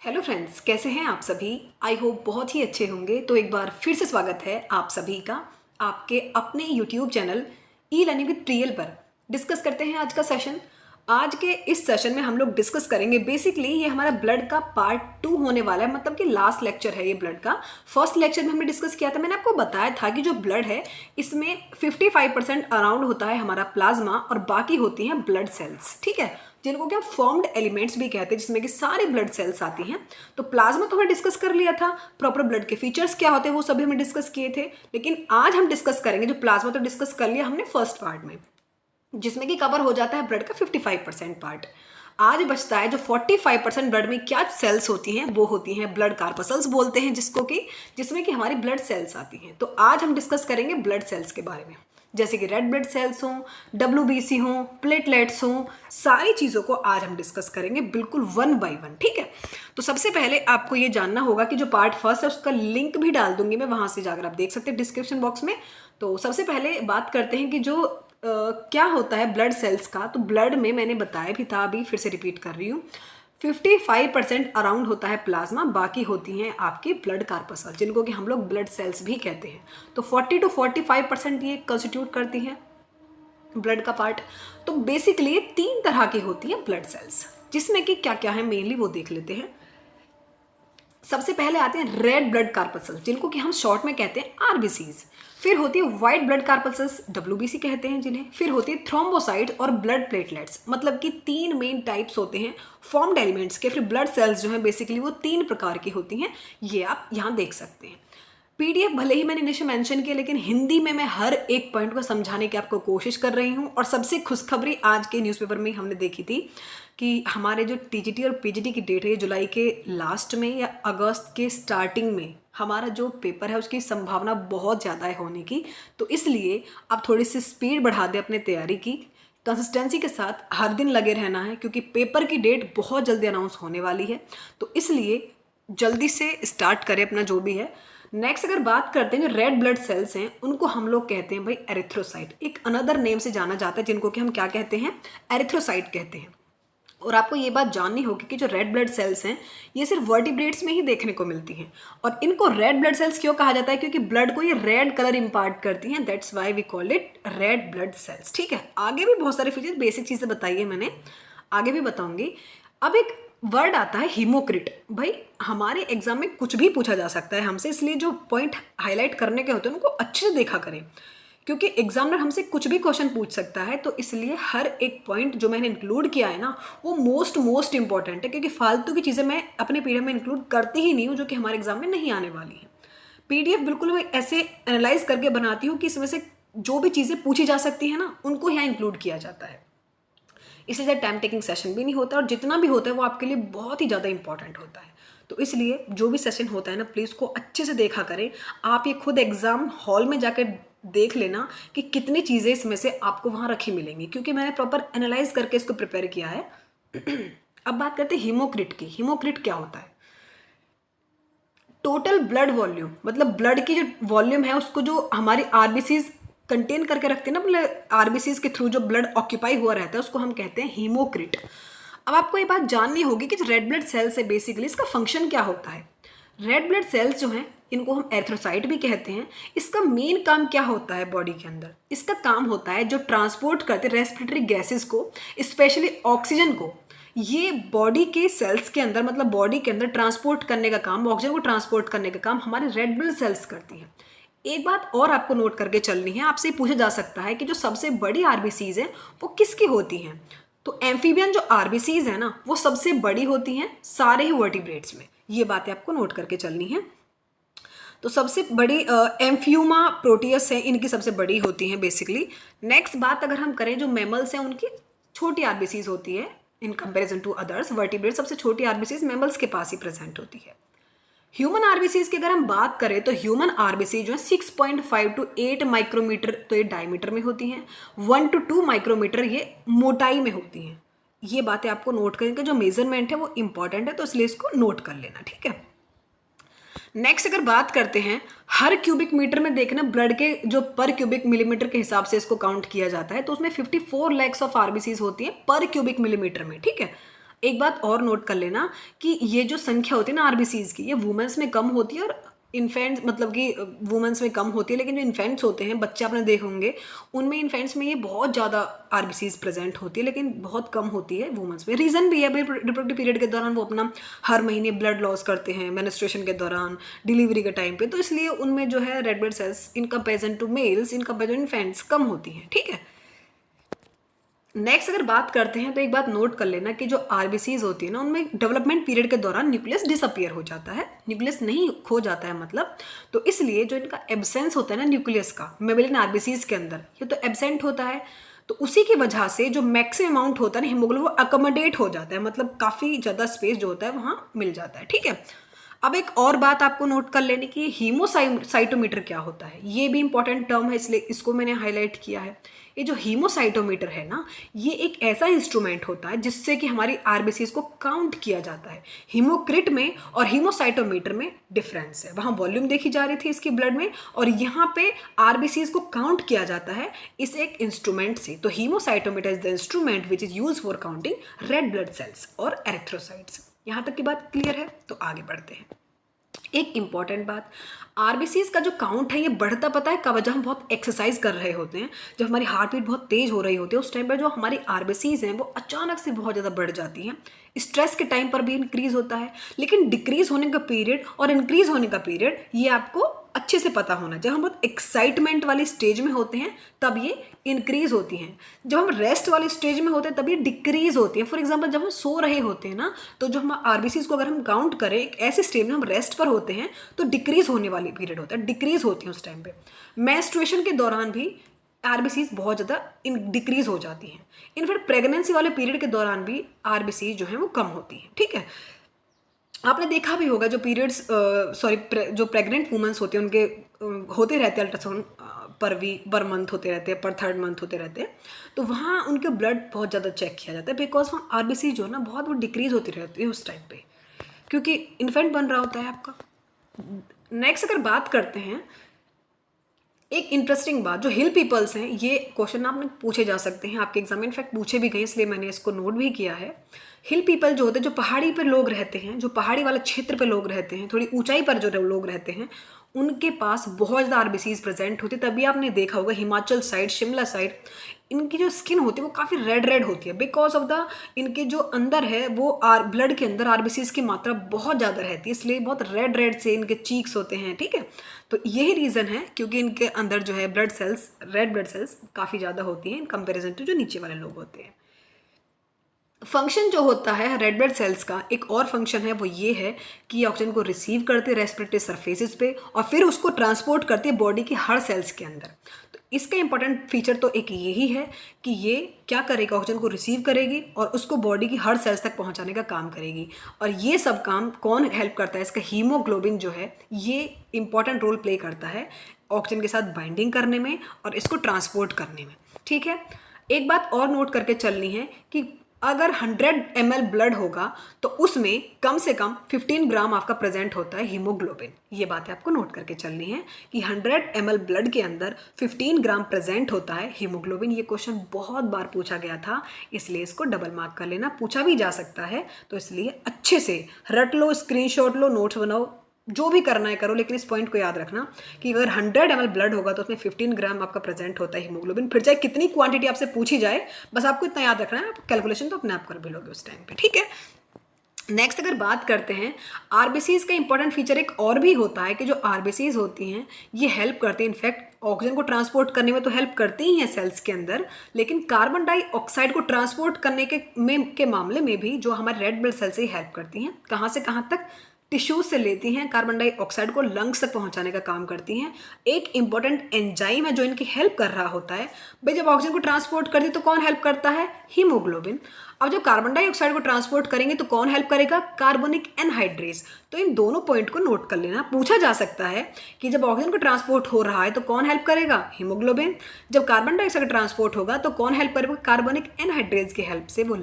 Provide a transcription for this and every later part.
Hello friends, कैसे हैं आप सभी। आई होप बहुत ही अच्छे होंगे। तो एक बार फिर से स्वागत है आप सभी का आपके अपने YouTube channel e learning with Priyal पर। डिस्कस करते हैं आज का सेशन। आज के इस सेशन में हम लोग डिस्कस करेंगे बेसिकली ये हमारा ब्लड का पार्ट 2 होने वाला है, मतलब कि लास्ट लेक्चर है ये ब्लड का। फर्स्ट लेक्चर में हमने डिस्कस किया था, मैंने आपको बताया था कि जो ब्लड है इसमें 55% अराउंड होता है हमारा प्लाज्मा और बाकी होती हैं ब्लड सेल्स, ठीक है, जिनको कि हम फॉर्म्ड एलिमेंट्स भी कहते हैं, जिसमें कि सारी ब्लड सेल्स आती हैं। तो प्लाज्मा तो हमने डिस्कस कर लिया था, प्रॉपर ब्लड के फीचर्स क्या होते हैं वो सभी हमने डिस्कस किए थे। लेकिन आज हम डिस्कस करेंगे, जो प्लाज्मा तो डिस्कस कर लिया हमने फर्स्ट पार्ट में, जिसमें कि कवर हो जाता है ब्लड का 55% पार्ट। आज बचता है जो 45% ब्लड में क्या सेल्स होती हैं, वो होती हैं ब्लड कार्पसल्स बोलते हैं जिसको कि, जिसमें कि हमारी ब्लड सेल्स आती हैं। तो आज हम डिस्कस करेंगे ब्लड सेल्स के बारे में, जैसे कि रेड ब्लड सेल्स हों, WBC हों, प्लेटलेट्स हों, सारी चीज़ों को आज हम डिस्कस करेंगे बिल्कुल वन बाय वन, ठीक है। तो सबसे पहले आपको ये जानना होगा कि जो पार्ट फर्स्ट है उसका लिंक भी डाल दूंगी मैं, वहाँ से जाकर आप देख सकते हैं डिस्क्रिप्शन बॉक्स में। तो सबसे पहले बात करते हैं कि जो क्या होता है ब्लड सेल्स का। तो ब्लड में मैंने बताया भी था, अभी फिर से रिपीट कर रही हूँ, 55% अराउंड होता है प्लाज्मा, बाकी होती हैं आपकी ब्लड कार्पसल, जिनको कि हम लोग ब्लड सेल्स भी कहते हैं। तो 40 to 45% ये कंस्टिट्यूट करती हैं ब्लड का पार्ट। तो बेसिकली ये 3 तरह की होती है ब्लड सेल्स, जिसमें कि क्या क्या है मेनली वो देख लेते हैं। सबसे पहले आते हैं रेड ब्लड कार्पसल्स, जिनको कि हम शॉर्ट में कहते हैं RBCs। फिर होती है वाइट ब्लड कार्पसल्स, WBC कहते हैं जिन्हें। फिर होती है थ्रोम्बोसाइट और ब्लड प्लेटलेट्स, मतलब कि 3 मेन टाइप्स होते हैं फॉर्म्ड एलिमेंट्स के। फिर ब्लड सेल्स जो हैं बेसिकली वो 3 प्रकार की होती हैं, ये आप यहाँ देख सकते हैं। PDF भले ही मैंने नीचे मेंशन किया, लेकिन हिंदी में मैं हर एक पॉइंट को समझाने की आपको कोशिश कर रही हूँ। और सबसे खुशखबरी आज के न्यूज़पेपर में हमने देखी थी कि हमारे जो TGT और PGT की डेट है जुलाई के लास्ट में या अगस्त के स्टार्टिंग में हमारा जो पेपर है उसकी संभावना बहुत ज़्यादा है होने की। तो इसलिए आप थोड़ी सी स्पीड बढ़ा दें अपने तैयारी की, कंसिस्टेंसी के साथ हर दिन लगे रहना है, क्योंकि पेपर की डेट बहुत जल्दी अनाउंस होने वाली है। तो इसलिए जल्दी से स्टार्ट करें अपना जो भी है। नेक्स्ट अगर बात करते हैं जो रेड ब्लड सेल्स हैं, उनको हम लोग कहते हैं भाई एरिथ्रोसाइट। एक अनदर नेम से जाना जाता है, जिनको कि हम क्या कहते हैं, एरिथ्रोसाइट कहते हैं। और आपको ये बात जाननी होगी कि जो रेड ब्लड सेल्स हैं ये सिर्फ वर्टिब्रेट्स में ही देखने को मिलती हैं। और इनको रेड ब्लड सेल्स क्यों कहा जाता है, क्योंकि ब्लड को ये रेड कलर इम्पार्ट करती हैं, that's why we call it red blood cells, ठीक है। आगे भी बहुत सारे फीचर, बेसिक चीज़ें बताई है मैंने, आगे भी बताऊंगी। अब एक वर्ड आता है हीमोक्रिट। भाई हमारे एग्जाम में कुछ भी पूछा जा सकता है हमसे, इसलिए जो पॉइंट हाईलाइट करने के होते हैं उनको अच्छे से देखा करें, क्योंकि एग्जामिनर हमसे कुछ भी क्वेश्चन पूछ सकता है। तो इसलिए हर एक पॉइंट जो मैंने इंक्लूड किया है ना वो मोस्ट इंपॉर्टेंट है, क्योंकि फालतू की चीज़ें मैं अपने PDF में इंक्लूड करती ही नहीं हूँ जो कि हमारे एग्जाम में नहीं आने वाली है। PDF बिल्कुल मैं ऐसे एनालाइज करके बनाती हूँ कि इसमें से जो भी चीज़ें पूछी जा सकती है ना उनको यहाँ इंक्लूड किया जाता है। इसलिए टाइम टेकिंग सेशन भी नहीं होता, और जितना भी होता है वो आपके लिए बहुत ही ज़्यादा इंपॉर्टेंट होता है। तो इसलिए जो भी सेशन होता है ना प्लीज़ को अच्छे से देखा करें। आप ये खुद एग्ज़ाम हॉल में जाकर देख लेना कि कितनी चीज़ें इसमें से आपको वहाँ रखी मिलेंगी, क्योंकि मैंने प्रॉपर एनालाइज करके इसको प्रिपेयर किया है। अब बात करते हैं हीमोक्रिट की। हीमोक्रिट क्या होता है, टोटल ब्लड वॉल्यूम, मतलब ब्लड की जो वॉल्यूम है उसको जो हमारी RBCs कंटेन करके रखते हैं ना, मतलब RBCs के थ्रू जो ब्लड ऑक्यूपाई हुआ रहता है उसको हम कहते हैं हीमोक्रिट। अब आपको ये बात जाननी होगी कि जो रेड ब्लड सेल्स है बेसिकली इसका फंक्शन क्या होता है। रेड ब्लड सेल्स जो हैं इनको हम एरिथ्रोसाइट भी कहते हैं। इसका मेन काम क्या होता है बॉडी के अंदर, इसका काम होता है जो ट्रांसपोर्ट करते हैं रेस्पिरेटरी गैसेस को, स्पेशली ऑक्सीजन को, ये बॉडी के सेल्स के अंदर, मतलब बॉडी के अंदर ट्रांसपोर्ट करने का काम, ऑक्सीजन को ट्रांसपोर्ट करने का काम हमारे रेड ब्लड सेल्स करती हैं। एक बात और आपको नोट करके चलनी है, आपसे पूछा जा सकता है कि जो सबसे बड़ी RBCs हैं वो किसकी होती हैं। तो एम्फीबियन जो RBCs है ना वो सबसे बड़ी होती हैं सारे ही वर्टिब्रेट्स में, ये बातें आपको नोट करके चलनी है। तो सबसे बड़ी एम्फियूमा प्रोटियस है, इनकी सबसे बड़ी होती हैं बेसिकली। नेक्स्ट बात अगर हम करें, जो मैमल्स हैं उनकी छोटी RBCs होती है in comparison to others vertebrate. सबसे छोटी RBCs मैमल्स के पास ही प्रेजेंट होती है। ह्यूमन RBCs की अगर हम बात करें तो ह्यूमन RBC जो है 6.5 to 8 माइक्रोमीटर तो ये डायमीटर में होती हैं, 1 to 2 माइक्रोमीटर ये मोटाई में होती हैं। ये बातें आपको नोट करेंगे, जो मेजरमेंट है वो इंपॉर्टेंट है, तो इसलिए इसको नोट कर लेना, ठीक है। नेक्स्ट अगर बात करते हैं, हर क्यूबिक मीटर में देखना ब्लड के जो पर क्यूबिक मिलीमीटर के हिसाब से इसको काउंट किया जाता है, तो उसमें 54 lakhs ऑफ RBCs होती हैं पर क्यूबिक मिलीमीटर में, ठीक है। एक बात और नोट कर लेना कि ये जो संख्या होती है ना आरबीसीज की, ये वुमेन्स में कम होती है और इन्फेंट्स मतलब कि वुमेन्स में कम होती है, लेकिन जो इन्फेंट्स होते हैं, बच्चे आपने देखे होंगे, उनमें इन्फेंट्स में ये बहुत ज़्यादा आरबीसीज प्रेजेंट होती है, लेकिन बहुत कम होती है वुमेन्स में। रीज़न भी है भाई, रिप्रोडक्टिव पीरियड के दौरान वो अपना हर महीने ब्लड लॉस करते हैं, मेंस्ट्रुएशन के दौरान, डिलीवरी के टाइम पे, तो इसलिए उनमें जो है red blood cells in comparison to males, in comparison infants कम होती हैं। ठीक है, नेक्स्ट अगर बात करते हैं तो एक बात नोट कर लेना कि जो आरबीसीज होती है ना, उनमें डेवलपमेंट पीरियड के दौरान न्यूक्लियस डिसअपियर हो जाता है, न्यूक्लियस नहीं खो जाता है मतलब। तो इसलिए जो इनका एब्सेंस होता है ना न्यूक्लियस का मेमेलियन आरबीसीज के अंदर, ये तो एब्सेंट होता है, तो उसी की वजह से जो मैक्सिमम अमाउंट होता है ना हीमोग्लोबिन, वो अकोमोडेट हो जाता है, मतलब काफ़ी ज़्यादा स्पेस जो होता है वहाँ मिल जाता है। ठीक है, अब एक और बात आपको नोट कर लेने की, हीमोसाइटोमीटर क्या होता है, ये भी इंपॉर्टेंट टर्म है, इसलिए इसको मैंने हाईलाइट किया है। ये जो हीमोसाइटोमीटर है ना, ये एक ऐसा इंस्ट्रूमेंट होता है जिससे कि हमारी आरबीसीज को काउंट किया जाता है। हीमोक्रिट में और हीमोसाइटोमीटर में डिफरेंस है, वहाँ वॉल्यूम देखी जा रही थी इसकी ब्लड में, और यहाँ पे आरबीसीज को काउंट किया जाता है इस एक इंस्ट्रूमेंट से। तो haemocytometer is the instrument which is use for counting red blood sales और एरिथ्रोसाइट्स। यहाँ तक की बात क्लियर है, तो आगे बढ़ते हैं। एक इंपॉर्टेंट बात, आरबीसीज का जो काउंट है ये बढ़ता पता है कब, जब हम बहुत एक्सरसाइज कर रहे होते हैं, जब हमारी हार्ट बीट बहुत तेज हो रही होती है, उस टाइम पर जो हमारी आरबीसीज हैं वो अचानक से बहुत ज़्यादा बढ़ जाती हैं। स्ट्रेस के टाइम पर भी इंक्रीज होता है, लेकिन डिक्रीज होने का पीरियड और इंक्रीज होने का पीरियड ये आपको अच्छे से पता होना। जब हम बहुत एक्साइटमेंट वाली स्टेज में होते हैं तब ये इंक्रीज होती हैं, जब हम रेस्ट वाली स्टेज में होते हैं तब ये डिक्रीज होती है। फॉर एग्जांपल जब हम सो रहे होते हैं ना, तो जो हम आरबीसीज को अगर हम काउंट करें एक ऐसे स्टेज में हम रेस्ट पर होते हैं तो डिक्रीज होने वाली पीरियड होता है, डिक्रीज होती है उस टाइम पे। मेंस्ट्रुएशन के दौरान भी आरबीसीज बहुत ज़्यादा डिक्रीज हो जाती हैं। इनफैक्ट प्रेगनेंसी वाले पीरियड के दौरान भी आरबीसीज जो है वो कम होती हैं। ठीक है, आपने देखा भी होगा जो पीरियड्स जो प्रेग्नेंट वुमेंस होती हैं उनके होते रहते हैं अल्ट्रासाउंड पर मंथ होते रहते हैं, पर थर्ड मंथ होते रहते हैं, तो वहाँ उनके ब्लड बहुत ज़्यादा चेक किया जाता है, बिकॉज वहाँ आरबीसी जो है ना बहुत वो डिक्रीज होती रहती है उस टाइम पे, क्योंकि इन्फेंट बन रहा होता है आपका। नेक्स्ट अगर बात करते हैं, एक इंटरेस्टिंग बात, जो हिल पीपल्स हैं, ये क्वेश्चन आपने पूछे जा सकते हैं आपके एग्जाम में, इनफैक्ट पूछे भी गए, इसलिए मैंने इसको नोट भी किया है। हिल पीपल जो होते हैं, जो पहाड़ी पर लोग रहते हैं, जो पहाड़ी वाले क्षेत्र पर लोग रहते हैं, थोड़ी ऊंचाई पर जो लोग रहते हैं, उनके पास बहुत ज़्यादा आरबीसीज प्रेजेंट होती है। तभी आपने देखा होगा हिमाचल साइड, शिमला साइड, इनकी जो स्किन होती है वो काफ़ी रेड रेड होती है, बिकॉज ऑफ द इनके जो अंदर है वो ब्लड के अंदर आरबीसीज की मात्रा बहुत ज़्यादा रहती है, इसलिए बहुत रेड रेड से इनके चीक्स होते हैं। ठीक है, तो यही रीज़न है, क्योंकि इनके अंदर जो है blood cells, red blood sales काफ़ी ज़्यादा होती हैं इन कंपेरिजन टू जो नीचे वाले लोग होते हैं। फंक्शन जो होता है रेड ब्लड सेल्स का, एक और फंक्शन है, वो ये है कि ये ऑक्सीजन को रिसीव करते हैं रेस्पिरेटरी सरफेसेस पे और फिर उसको ट्रांसपोर्ट करती है बॉडी की हर सेल्स के अंदर। तो इसका इंपॉर्टेंट फीचर तो एक यही है कि ये क्या करेगा, ऑक्सीजन को रिसीव करेगी और उसको बॉडी की हर सेल्स तक पहुंचाने का काम करेगी। और ये सब काम कौन हेल्प करता है, इसका हीमोग्लोबिन जो है ये इंपॉर्टेंट रोल प्ले करता है ऑक्सीजन के साथ बाइंडिंग करने में और इसको ट्रांसपोर्ट करने में। ठीक है, एक बात और नोट करके चलनी है कि अगर 100 ml ब्लड होगा तो उसमें कम से कम 15 ग्राम आपका प्रेजेंट होता है हीमोग्लोबिन। ये बातें आपको नोट करके चलनी है कि 100 ml ब्लड के अंदर 15 ग्राम प्रेजेंट होता है हीमोग्लोबिन। ये क्वेश्चन बहुत बार पूछा गया था, इसलिए इसको डबल मार्क कर लेना, पूछा भी जा सकता है, तो इसलिए अच्छे से रट लो, स्क्रीनशॉट लो, नोट्स बनाओ, जो भी करना है करो, लेकिन इस पॉइंट को याद रखना कि अगर 100 ml ब्लड होगा तो उसमें 15 ग्राम आपका प्रेजेंट होता है हीमोग्लोबिन। फिर चाहे कितनी क्वांटिटी आपसे पूछी जाए, बस आपको इतना याद रखना है, आप कैलकुलेशन तो अपने आप कर भी लोगे उस टाइम पे। ठीक है, नेक्स्ट अगर बात करते हैं, आरबीसीज का इंपॉर्टेंट फीचर एक और भी होता है कि जो आरबीसीज होती हैं ये हेल्प करती हैं, इनफैक्ट ऑक्सीजन को ट्रांसपोर्ट करने में तो हेल्प करती ही हैं सेल्स के अंदर, लेकिन कार्बन डाइऑक्साइड को ट्रांसपोर्ट करने के मामले में भी जो हमारे रेड ब्लड सेल्स ही हेल्प करती हैं। कहाँ से कहाँ तक, टिश्यूज से लेती हैं, कार्बन डाइऑक्साइड को लंग्स तक पहुंचाने का काम करती हैं। एक इंपॉर्टेंट एंजाइम है जो इनकी हेल्प कर रहा होता है। भाई जब ऑक्सीजन को ट्रांसपोर्ट करती है तो कौन हेल्प करता है, हीमोग्लोबिन। अब जब कार्बन डाइऑक्साइड को ट्रांसपोर्ट करेंगे तो कौन हेल्प करेगा, कार्बोनिक एनहाइड्रेज। तो इन दोनों पॉइंट को नोट कर लेना, पूछा जा सकता है कि जब ऑक्सीजन को ट्रांसपोर्ट हो रहा है तो कौन हेल्प करेगा, हीमोग्लोबिन। जब कार्बन डाइऑक्साइड ट्रांसपोर्ट होगा तो कौन हेल्प करेगा, कार्बोनिक एनहाइड्रेज की हेल्प से वो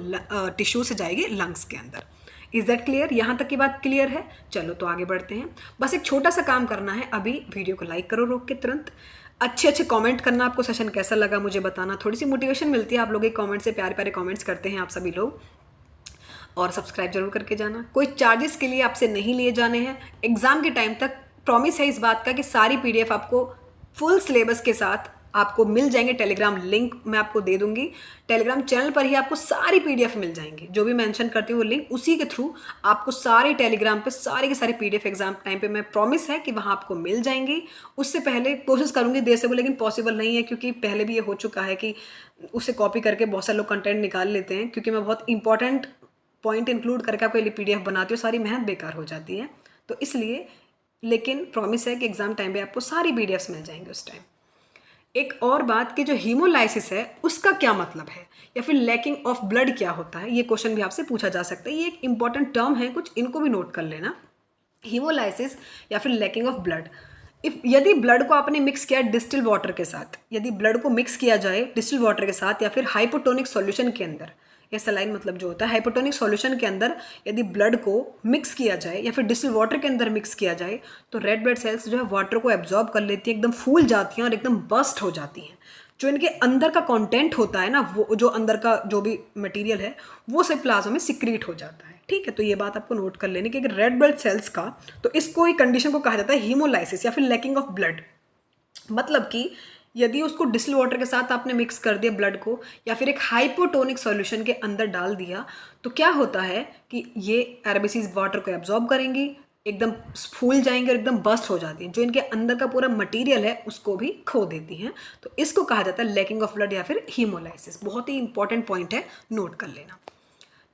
टिश्यू से जाएगी लंग्स के अंदर। इज दैट क्लियर, यहाँ तक की बात क्लियर है। चलो तो आगे बढ़ते हैं, बस एक छोटा सा काम करना है, अभी वीडियो को लाइक करो रोक के तुरंत, अच्छे अच्छे कमेंट करना, आपको सेशन कैसा लगा मुझे बताना, थोड़ी सी मोटिवेशन मिलती है आप लोग के कमेंट से, प्यारे प्यारे कमेंट्स करते हैं आप सभी लोग। और सब्सक्राइब जरूर करके जाना। कोई चार्जेस के लिए आपसे नहीं लिए जाने हैं। एग्ज़ाम के टाइम तक प्रॉमिस है इस बात का कि सारी PDF आपको फुल सिलेबस के साथ आपको मिल जाएंगे। टेलीग्राम लिंक मैं आपको दे दूंगी, टेलीग्राम चैनल पर ही आपको सारी PDF मिल जाएंगी। जो भी मेंशन करती हूँ वो लिंक, उसी के थ्रू आपको सारी टेलीग्राम पे सारी की सारी PDF एग्जाम टाइम पे मैं प्रॉमिस है कि वहाँ आपको मिल जाएंगी। उससे पहले कोशिश करूँगी दे सकूँ, लेकिन पॉसिबल नहीं है क्योंकि पहले भी ये हो चुका है कि उसे कॉपी करके बहुत सारे लोग कंटेंट निकाल लेते हैं। क्योंकि मैं बहुत इंपॉर्टेंट पॉइंट इंक्लूड करके आपके लिए PDF बनाती हूँ, सारी मेहनत बेकार हो जाती है। तो इसलिए, लेकिन प्रॉमिस है कि एग्जाम टाइम पे आपको सारी PDFs मिल जाएंगे उस टाइम। एक और बात कि जो हीमोलाइसिस है उसका क्या मतलब है, या फिर लैकिंग ऑफ ब्लड क्या होता है, ये क्वेश्चन भी आपसे पूछा जा सकता है। ये एक इंपॉर्टेंट टर्म है, कुछ इनको भी नोट कर लेना। हीमोलाइसिस या फिर लैकिंग ऑफ ब्लड। यदि ब्लड को आपने मिक्स किया डिस्टिल वाटर के साथ, यदि ब्लड को मिक्स किया जाए डिस्टिल वाटर के साथ या फिर हाइपोटोनिक सॉल्यूशन के अंदर, या सलाइन मतलब जो होता है हाइपोटोनिक सॉल्यूशन के अंदर यदि ब्लड को मिक्स किया जाए या फिर डिस्टिल वाटर के अंदर मिक्स किया जाए, तो रेड ब्लड सेल्स जो है वाटर को एब्जॉर्ब कर लेती हैं, एकदम फूल जाती हैं और एकदम बस्ट हो जाती हैं। जो इनके अंदर का कंटेंट होता है ना, वो जो अंदर का जो भी मटेरियल है वो सब प्लाज्मा में सिक्रीट हो जाता है। ठीक है, तो ये बात आपको नोट कर लेनी कि रेड ब्लड सेल्स का, तो इसको एक कंडीशन को कहा जाता है हीमोलाइसिस या फिर लैकिंग ऑफ ब्लड। मतलब कि यदि उसको डिस्टिल वाटर के साथ आपने मिक्स कर दिया ब्लड को, या फिर एक हाइपोटोनिक सॉल्यूशन के अंदर डाल दिया, तो क्या होता है कि ये RBCs वाटर को एब्जॉर्ब करेंगी, एकदम फूल जाएंगे और एकदम बस्ट हो जाती हैं। जो इनके अंदर का पूरा मटेरियल है उसको भी खो देती हैं। तो इसको कहा जाता है लैकिंग ऑफ ब्लड या फिर हीमोलाइसिस। बहुत ही इंपॉर्टेंट पॉइंट है, नोट कर लेना।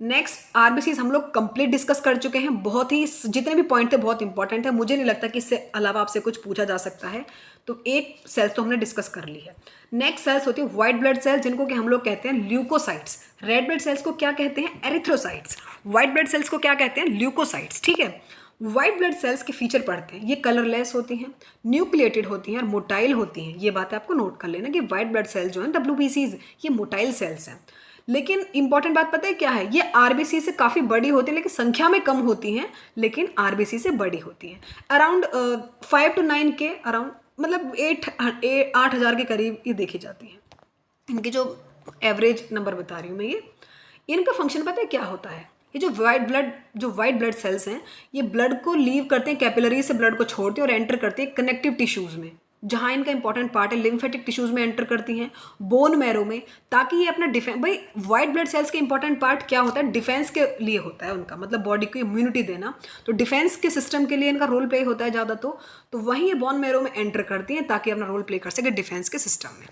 नेक्स्ट RBCs हम लोग कंप्लीट डिस्कस कर चुके हैं। बहुत ही जितने भी पॉइंट थे बहुत इंपॉर्टेंट है, मुझे नहीं लगता कि इससे अलावा आपसे कुछ पूछा जा सकता है। तो एक सेल्स तो हमने डिस्कस कर ली है। नेक्स्ट सेल्स होती है व्हाइट ब्लड सेल्स, जिनको कि हम लोग कहते हैं ल्यूकोसाइट्स। रेड ब्लड सेल्स को क्या कहते हैं, एरिथ्रोसाइट्स। व्हाइट ब्लड सेल्स को क्या कहते हैं, ल्यूकोसाइट्स। ठीक है, व्हाइट ब्लड सेल्स के फीचर पढ़ते हैं। ये कलरलेस होती हैं, न्यूक्लिएटेड होती हैं और मोटाइल होती हैं। ये बात आपको नोट कर लेना कि व्हाइट ब्लड सेल्स जो हैं WBCs, ये मोटाइल सेल्स हैं। लेकिन इंपॉर्टेंट बात पता है क्या है, ये RBC से काफ़ी बड़ी होती है, लेकिन संख्या में कम होती हैं, लेकिन RBC से बड़ी होती हैं। अराउंड 5 to 9 के अराउंड, मतलब 8,000 के करीब ये देखी जाती हैं। इनके जो एवरेज नंबर बता रही हूँ मैं, ये इनका फंक्शन पता है क्या होता है। ये जो व्हाइट ब्लड सेल्स हैं, ये ब्लड को लीव करते हैं, कैपिलरी से ब्लड को छोड़ते हैं और एंटर करते हैं कनेक्टिव टिश्यूज़ में, जहाँ इनका इंपॉर्टेंट पार्ट है लिम्फेटिक टिश्यूज़ में एंटर करती हैं, बोन मैरो में, ताकि ये अपना डिफेंस, भाई व्हाइट ब्लड सेल्स का इंपॉर्टेंट पार्ट क्या होता है, डिफेंस के लिए होता है उनका, मतलब बॉडी को इम्यूनिटी देना। तो डिफेंस के सिस्टम के लिए इनका रोल प्ले होता है ज़्यादा। तो वहीं ये बोन मैरो में एंटर करती हैं ताकि अपना रोल प्ले कर सके डिफेंस के सिस्टम में।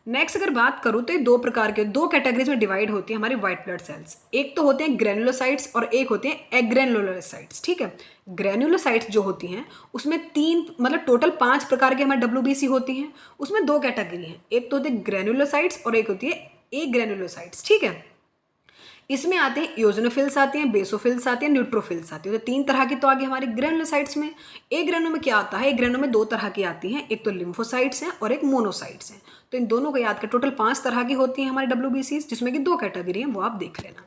नेक्स्ट अगर बात करूँ तो ये दो कैटेगरीज में डिवाइड होती है हमारी व्हाइट ब्लड सेल्स। एक तो होते हैं ग्रेनुलोसाइट्स और एक होते हैं एग्रेनुलोसाइट्स। ठीक है, ग्रेनुलोसाइट्स जो होती हैं उसमें 3, मतलब टोटल 5 प्रकार के हमारे WBC होती हैं। उसमें 2 कैटेगरी हैं, एक तो होते हैं ग्रेनुलोसाइट्स और एक होती है एग्रेनुलोसाइट्स। ठीक है, इसमें आते हैं इओसिनोफिल्स आते हैं, बेसोफिल्स आते हैं, न्यूट्रोफिल्स आते हैं। तो 3 तरह की तो आगे हमारे ग्रेनुलोसाइट्स में। एक ग्रेनो में क्या आता है, एक ग्रेनो में 2 तरह की आती हैं, एक तो लिम्फोसाइट्स हैं और एक मोनोसाइट्स हैं। तो इन दोनों को याद कर, टोटल 5 तरह की होती हैं हमारी WBCs, जिसमें कि 2 कैटेगरी हैं, वो आप देख लेना।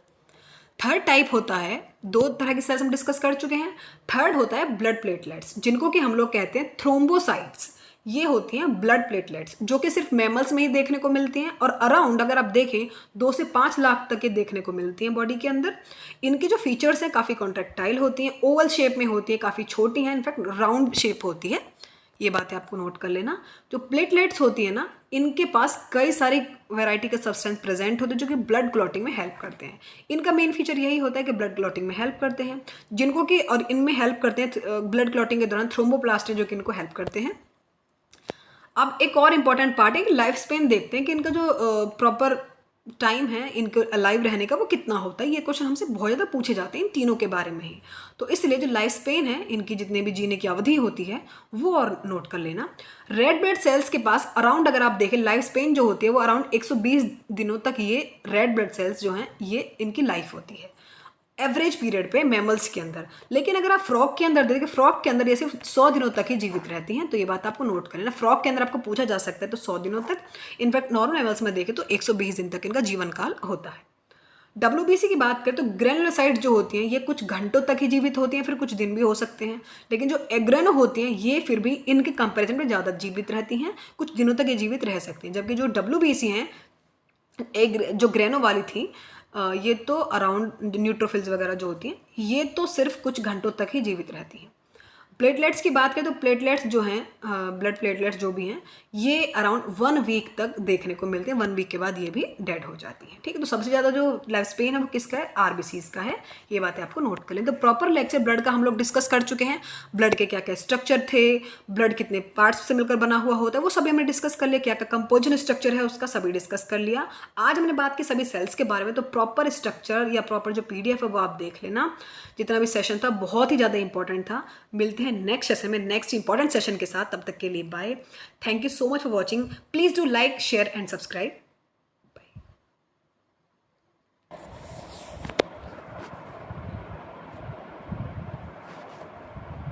थर्ड टाइप होता है, 2 तरह की सेल्स हम डिस्कस कर चुके हैं। थर्ड होता है ब्लड प्लेटलेट्स, जिनको कि हम लोग कहते हैं थ्रोम्बोसाइट्स। ये होती हैं ब्लड प्लेटलेट्स, जो कि सिर्फ मैमल्स में ही देखने को मिलती हैं और अराउंड अगर आप देखें 2 से 5 लाख तक के देखने को मिलती हैं बॉडी के अंदर। इनकी जो फीचर्स है काफ़ी कॉन्ट्रेक्टाइल होती हैं, ओवल शेप में होती है, काफ़ी छोटी हैं, इनफैक्ट राउंड शेप होती है। ये बातें आपको नोट कर लेना। जो प्लेटलेट्स होती है ना, इनके पास कई सारी वैरायटी के सब्सटेंस प्रेजेंट होते हैं जो कि ब्लड क्लॉटिंग में हेल्प करते हैं। इनका मेन फीचर यही होता है कि ब्लड क्लॉटिंग में हेल्प करते हैं, जिनको कि, और इनमें हेल्प करते हैं ब्लड क्लॉटिंग के दौरान थ्रोम्बोप्लास्ट जो कि इनको हेल्प करते हैं। अब एक और इम्पॉर्टेंट पार्ट है कि लाइफ स्पेन देखते हैं कि इनका जो प्रॉपर टाइम है इनको अलाइव रहने का वो कितना होता है। ये क्वेश्चन हमसे बहुत ज़्यादा पूछे जाते हैं इन तीनों के बारे में ही। तो इसलिए जो लाइफ स्पेन है इनकी, जितने भी जीने की अवधि होती है, वो और नोट कर लेना। रेड ब्लड सेल्स के पास अराउंड अगर आप देखें लाइफ स्पेन जो होती है वो अराउंड 120 दिनों तक ये रेड ब्लड सेल्स जो हैं ये इनकी लाइफ होती है एवरेज पीरियड पे मैमल्स के अंदर। लेकिन अगर आप फ्रॉग के अंदर देखें, फ्रॉग के अंदर ये सिर्फ 100 दिनों तक ही जीवित रहती हैं। तो ये बात आपको नोट कर लेना, फ्रॉग के अंदर आपको पूछा जा सकता है तो 100 दिनों तक। इनफैक्ट नॉर्मल मैमल्स में देखें तो 120 दिन तक इनका जीवन काल होता है। WBC की बात करें तो ग्रेनुलोसाइट जो होती हैं ये कुछ घंटों तक ही जीवित होती हैं, फिर कुछ दिन भी हो सकते हैं। लेकिन जो एग्रेनो होती हैं ये फिर भी इनके कंपेरिजन में ज़्यादा जीवित रहती हैं, कुछ दिनों तक ये जीवित रह सकती हैं। जबकि जो WBC हैं, एक जो ग्रेनो वाली थी, ये तो अराउंड न्यूट्रोफिल्स वगैरह जो होती हैं ये तो सिर्फ कुछ घंटों तक ही जीवित रहती हैं। प्लेटलेट्स की बात करें तो प्लेटलेट्स जो हैं, ब्लड प्लेटलेट्स जो भी हैं, ये अराउंड 1 वीक तक देखने को मिलते हैं। 1 वीक के बाद ये भी डेड हो जाती हैं। ठीक है, तो सबसे ज़्यादा जो लाइफ स्पेन है वो किसका है? आरबीसीज का है। ये बातें आपको नोट कर लें। तो प्रॉपर लेक्चर ब्लड का हम लोग डिस्कस कर चुके हैं। ब्लड के क्या क्या स्ट्रक्चर थे, ब्लड कितने पार्ट्स से मिलकर बना हुआ होता है, वो सभी हमने डिस्कस कर लिया। क्या क्या कंपोजिशन स्ट्रक्चर है उसका सभी डिस्कस कर लिया। आज हमने बात की सभी सेल्स के बारे में। तो प्रॉपर स्ट्रक्चर या प्रॉपर जो पीडीएफ है वो आप देख लेना। जितना भी सेशन था बहुत ही ज़्यादा इंपॉर्टेंट था। मिलते हैं नेक्स्ट सेशन में नेक्स्ट इंपॉर्टेंट सेशन के साथ। तब तक के लिए bye. Thank you so much for watching. Please do like, share and subscribe.